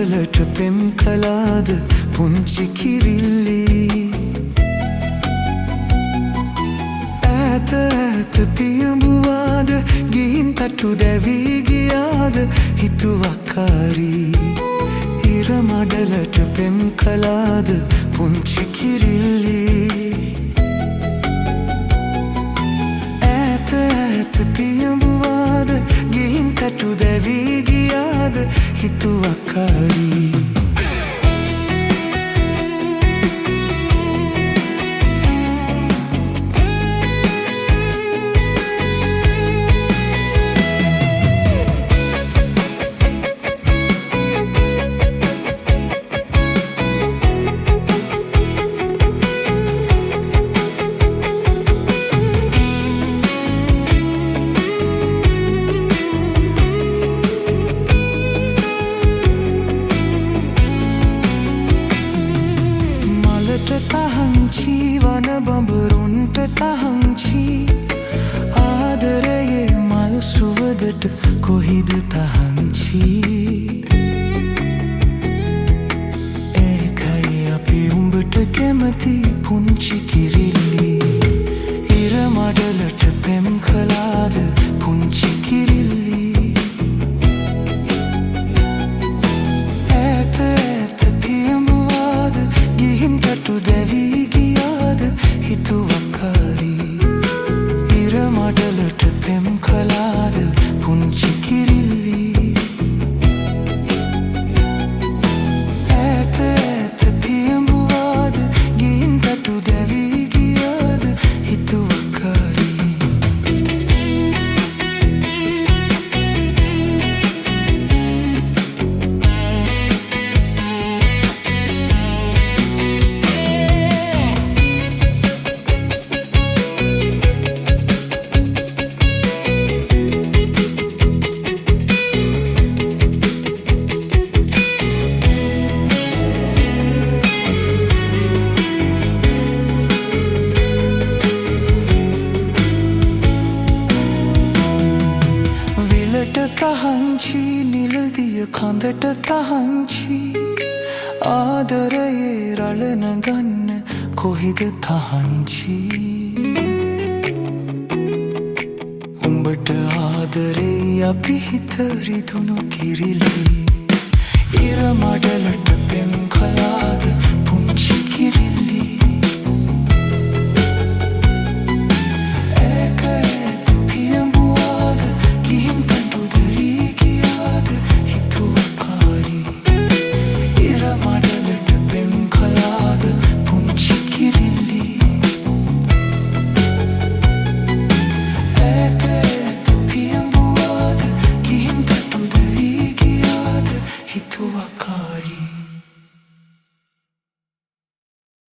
මඩලට පෙම් කලාද පුංචි කිරිල්ලි ඈත ඈත පියඹුවාද ගිහින් තටු දැවී ගියාද හිතුවක්කාරී ඉර මඩලට පෙම් කලාද පුංචි කිරිල්ලි ඈත ඈත පියඹුවාද ගිහින් තටු දැවී ගියාද හිතුවක්කාරී තහංචි වන බඹරුන්ට තහංචි ආදරයේ මල් සුවදට කොහිද තහංචි ඒකයි අපි උඹට කැමති පුංචි කිරිල්ලි ඉර මඩලට පෙම් කලාද පුංචි කිරිල්ලි ඈත ඈත පියඹුවාද ගිහින් තටු දැවී ගියාද හිතුවක්කාරී ඉර මඩලට පෙම් කලාද පුංචි කිරිල්ලි ඈත ඈත පියඹුවාද ගිහින් තටු දැවී ගියාද හිතුවක්කාරී තහංචි නිලදිය කඳට තහංචි ආදරයේ රළන ගන්න කොහිද තහංචි උඹට ආදරේ අපි හිත රිදුණු කිරිලි ඉර මඩලට